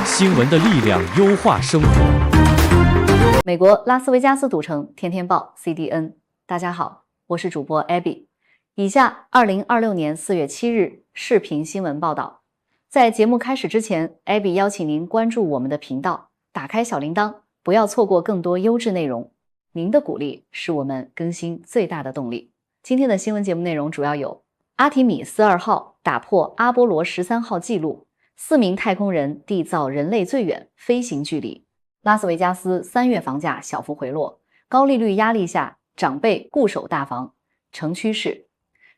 新闻的力量优化生活。美国拉斯维加斯赌城天天报 CDN， 大家好，我是主播 Abby。以下2026年4月7日视频新闻报道。在节目开始之前 ，Abby 邀请您关注我们的频道，打开小铃铛，不要错过更多优质内容。您的鼓励是我们更新最大的动力。今天的新闻节目内容主要有：阿提米斯2号打破阿波罗13号纪录，4名太空人缔造人类最远飞行距离；拉斯维加斯3月房价小幅回落，高利率压力下，长辈固守大房，成趋势。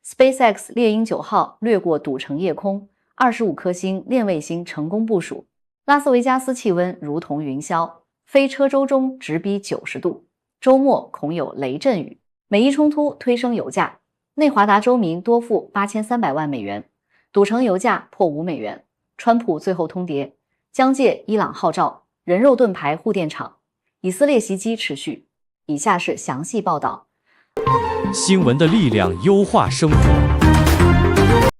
SpaceX 猎鹰9号掠过赌城夜空，25颗星链卫星成功部署。拉斯维加斯气温如同云霄，非车周中直逼90度，周末恐有雷阵雨。美伊冲突推升油价，内华达州民多付8300万美元，赌城油价破5美元。川普最后通牒，将借伊朗号召，人肉盾牌护电厂。以色列袭击持续。以下是详细报道。新闻的力量优化生活。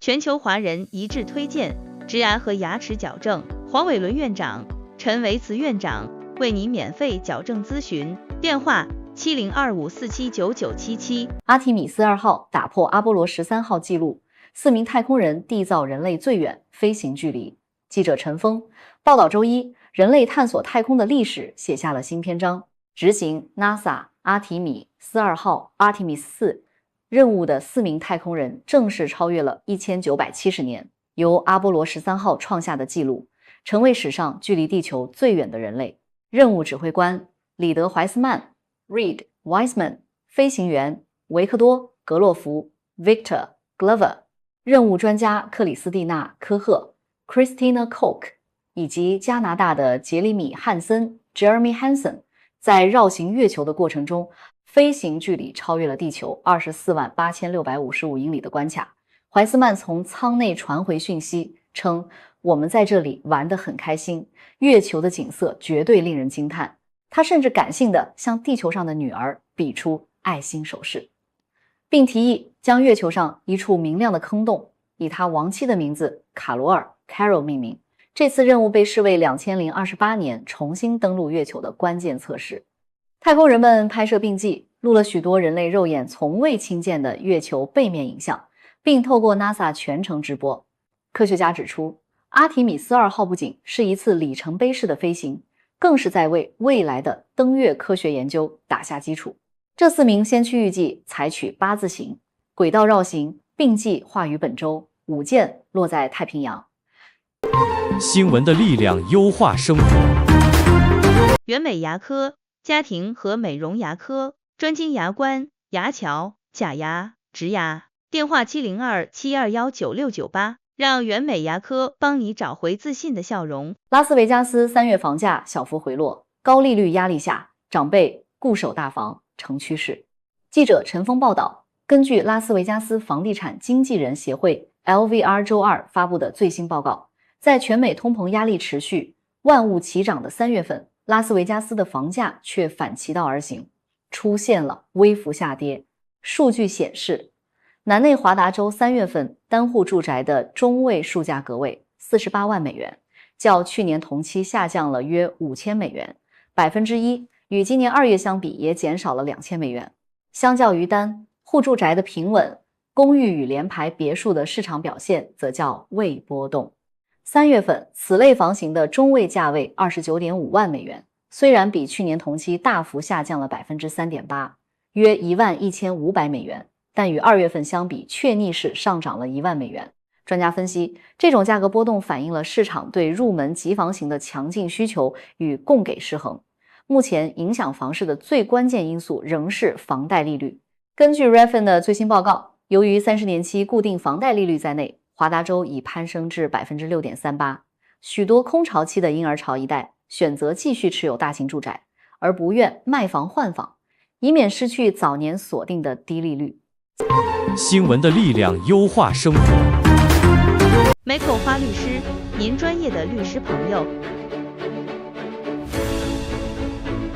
全球华人一致推荐植牙和牙齿矫正，黄伟伦院长、陈维慈院长为您免费矫正咨询，电话7025479977。阿提米斯2号打破阿波罗13号纪录，4名太空人缔造人类最远飞行距离。记者陈峰报道，周一，人类探索太空的历史写下了新篇章。执行 NASA 阿提米斯2号 Artemis 4任务的4名太空人正式超越了1970年由阿波罗13号创下的纪录，成为史上距离地球最远的人类。任务指挥官里德·怀斯曼 Reed Wiseman， 飞行员维克多·格洛夫 Victor Glover， 任务专家克里斯蒂娜·科赫 Christina Koch 以及加拿大的杰里米·汉森 Jeremy Hansen， 在绕行月球的过程中，飞行距离超越了地球248655英里的关卡。怀斯曼从舱内传回讯息称，我们在这里玩得很开心，月球的景色绝对令人惊叹。他甚至感性地向地球上的女儿比出爱心手势，并提议将月球上一处明亮的坑洞以他亡妻的名字卡罗尔 Carol 命名。这次任务被视为2028年重新登陆月球的关键测试。太空人们拍摄并记录了许多人类肉眼从未亲见的月球背面影像，并透过 NASA 全程直播。科学家指出，阿提米斯2号不仅是一次里程碑式的飞行，更是在为未来的登月科学研究打下基础。这4名先驱预计采取8字形轨道绕行，并计划于本周5件落在太平洋。新闻的力量优化生活。原美牙科家庭和美容牙科专精牙冠、牙桥、假牙、植牙，电话702-721-9698，让原美牙科帮你找回自信的笑容。拉斯维加斯3月房价小幅回落，高利率压力下，长辈固守大房，成趋势。记者陈峰报道，根据拉斯维加斯房地产经纪人协会 LVR 周二发布的最新报告，在全美通膨压力持续、万物齐涨的3月份，拉斯维加斯的房价却反其道而行，出现了微幅下跌。数据显示，南内华达州3月份单户住宅的中位数价格为48万美元，较去年同期下降了约5000美元，1%，与今年2月相比也减少了2000美元。相较于单户住宅的平稳，公寓与联排别墅的市场表现则较未波动。3月份此类房型的中位价位 29.5 万美元，虽然比去年同期大幅下降了 3.8%， 约11500美元，但与2月份相比却逆势上涨了1万美元。专家分析，这种价格波动反映了市场对入门级房型的强劲需求与供给失衡。目前影响房市的最关键因素仍是房贷利率。根据 Redfin 的最新报告，由于30年期固定房贷利率在内，华达州已攀升至 6.38%， 许多空巢期的婴儿潮一代选择继续持有大型住宅，而不愿卖房换房，以免失去早年锁定的低利率。新闻的力量优化生活。美口花律师，您专业的律师朋友。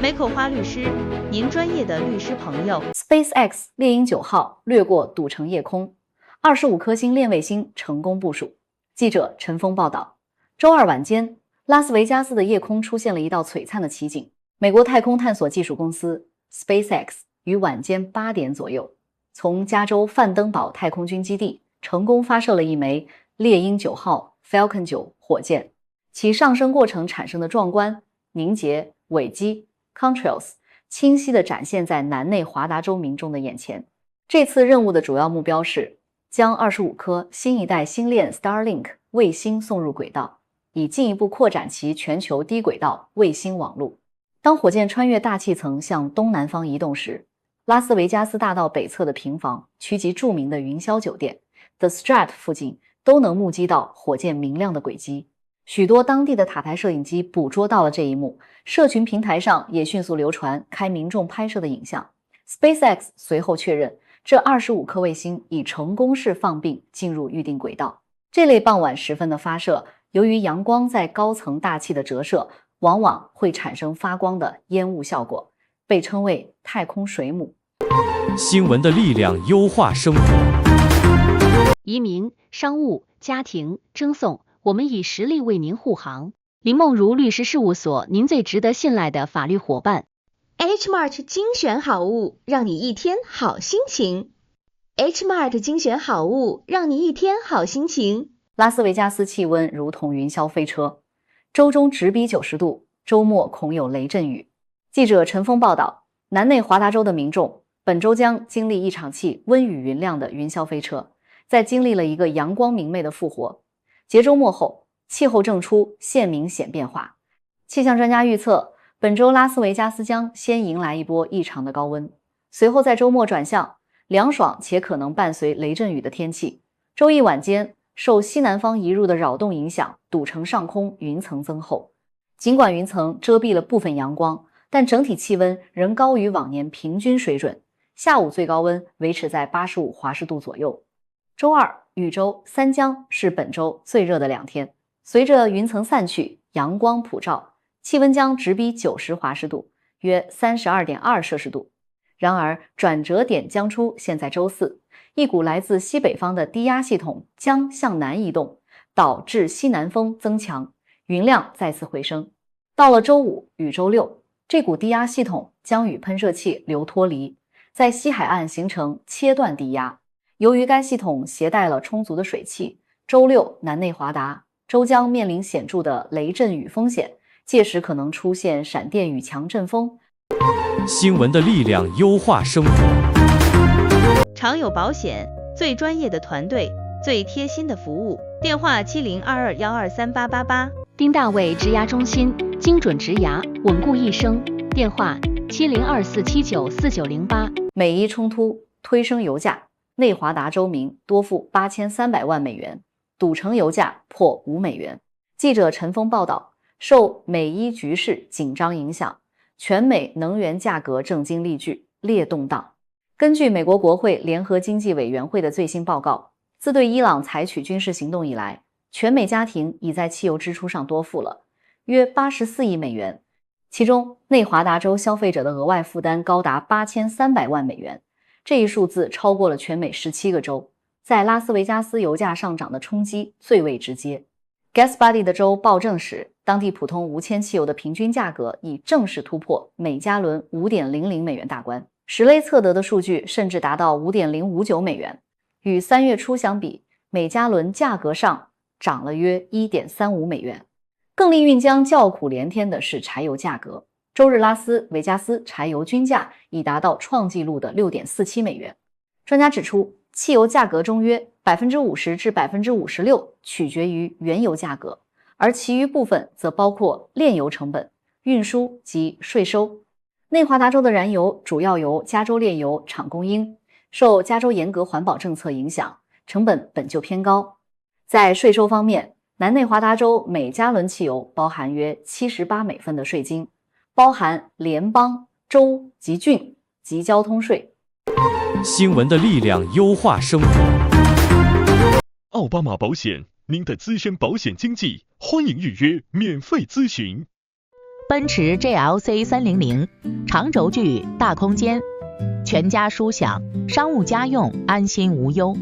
美口花律师，您专业的律师朋友。SpaceX 猎鹰9号掠过赌城夜空，25颗星链卫星成功部署。记者陈峰报道，周二晚间，拉斯维加斯的夜空出现了一道璀璨的奇景。美国太空探索技术公司 SpaceX 于晚间8点左右，从加州范登堡太空军基地成功发射了一枚猎鹰9号 Falcon 9火箭，其上升过程产生的壮观、凝结、尾机 Contrails 清晰地展现在南内华达州民众的眼前。这次任务的主要目标是将25颗新一代星链 Starlink 卫星送入轨道，以进一步扩展其全球低轨道卫星网络。当火箭穿越大气层向东南方移动时，拉斯维加斯大道北侧的平房区及著名的云霄酒店 The Strat 附近都能目击到火箭明亮的轨迹。许多当地的塔台摄影机捕捉到了这一幕，社群平台上也迅速流传开民众拍摄的影像。SpaceX 随后确认，这25颗卫星已成功释放并进入预定轨道。这类傍晚时分的发射，由于阳光在高层大气的折射，往往会产生发光的烟雾效果，被称为太空水母。新闻的力量优化生活。移民、商务、家庭、争讼，我们以实力为您护航。林梦如律师事务所，您最值得信赖的法律伙伴。H-Mart 精选好物，让你一天好心情。H-Mart 精选好物，让你一天好心情。拉斯维加斯气温如同云霄飞车，周中直逼90度，周末恐有雷阵雨。记者陈峰报道，南内华达州的民众本周将经历一场气温雨云量的云霄飞车，在经历了一个阳光明媚的复活。节周末后，气候正出现明显变化。气象专家预测，本周拉斯维加斯将先迎来一波异常的高温，随后在周末转向凉爽且可能伴随雷阵雨的天气。周一晚间，受西南方移入的扰动影响，赌城上空云层增厚。尽管云层遮蔽了部分阳光，但整体气温仍高于往年平均水准，下午最高温维持在85华氏度左右。周二，禹州、三江是本周最热的2天。随着云层散去，阳光普照，气温将直逼90华氏度，约32.2摄氏度。然而，转折点将出现在周四，一股来自西北方的低压系统将向南移动，导致西南风增强，云量再次回升。到了周五与周六，这股低压系统将与喷射器流脱离，在西海岸形成切断低压。由于该系统携带了充足的水汽，周六南内华达州将面临显著的雷阵雨风险，届时可能出现闪电与强阵风。新闻的力量优化生活。常友保险，最专业的团队，最贴心的服务。电话7022123888。丁大卫植牙中心，精准植牙，稳固一生。电话7024794908。美伊冲突推升油价，内华达州民多付8300万美元，赌城油价破5美元。记者陈峰报道，受美伊局势紧张影响，全美能源价格正经历剧烈动荡。根据美国国会联合经济委员会的最新报告，自对伊朗采取军事行动以来，全美家庭已在汽油支出上多付了约84亿美元，其中内华达州消费者的额外负担高达8300万美元，这一数字超过了全美17个州，在拉斯维加斯油价上涨的冲击最为直接。GasBuddy 的州报证时，当地普通无铅汽油的平均价格已正式突破每加仑 5.00 美元大关，石雷测得的数据甚至达到 5.059 美元，与3月初相比，每加仑价格上涨了约 1.35 美元。更令运江叫苦连天的是柴油价格，周日拉斯维加斯柴油均价已达到创纪录的 6.47 美元。专家指出，汽油价格中约 50% 至 56% 取决于原油价格，而其余部分则包括炼油成本、运输及税收。内华达州的燃油主要由加州炼油厂供应，受加州严格环保政策影响，成本本就偏高。在税收方面，南内华达州每加仑汽油包含约78美分的税金，包含联邦、州及郡及交通税。新闻的力量优化生活。奥巴马保险，您的资深保险经纪，欢迎预约免费咨询。奔驰 GLC 300，长轴距，大空间，全家舒享，商务家用安心无忧。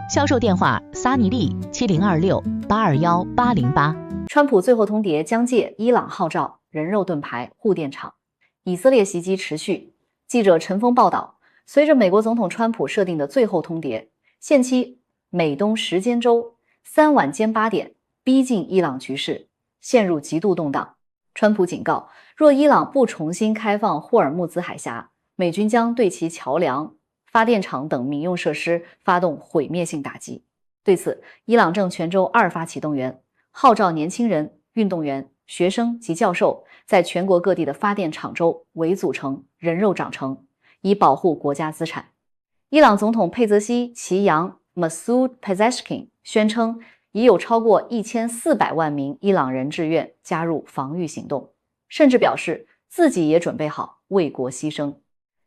销售电话：撒尼利7026821808。川普最后通牒将借伊朗号召人肉盾牌护电厂。以色列袭击持续。记者陈峰报道，随着美国总统川普设定的最后通牒，限期美东时间周3晚间8点，逼近伊朗局势陷入极度动荡。川普警告，若伊朗不重新开放霍尔木兹海峡，美军将对其桥梁、发电厂等民用设施发动毁灭性打击。对此，伊朗正全州2发起动员，号召年轻人、运动员、学生及教授在全国各地的发电厂州围组成人肉长城，以保护国家资产。伊朗总统佩泽西其扬 Masoud Pezeshkian 宣称，已有超过1400万名伊朗人志愿加入防御行动，甚至表示自己也准备好为国牺牲。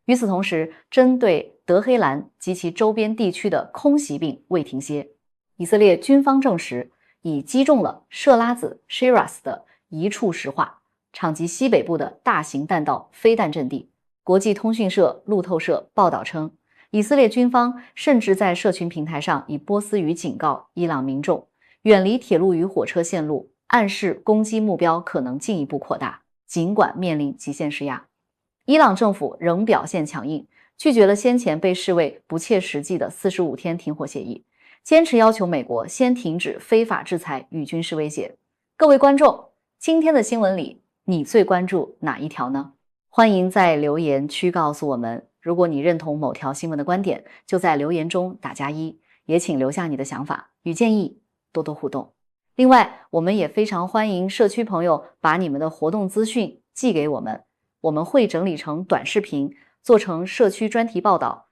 与此同时，针对德黑兰及其周边地区的空袭并未停歇。以色列军方证实，已击中了设拉子 Shiraz 的一处石化，场及西北部的大型弹道飞弹阵地。国际通讯社路透社报道称，以色列军方甚至在社群平台上以波斯语警告伊朗民众远离铁路与火车线路，暗示攻击目标可能进一步扩大，尽管面临极限施压。伊朗政府仍表现强硬，拒绝了先前被视为不切实际的45天停火协议，坚持要求美国先停止非法制裁与军事威胁。各位观众，今天的新闻里，你最关注哪一条呢？欢迎在留言区告诉我们。如果你认同某条新闻的观点，就在留言中打+1，也请留下你的想法与建议，多多互动。另外，我们也非常欢迎社区朋友把你们的活动资讯寄给我们，我们会整理成短视频，做成社区专题报道，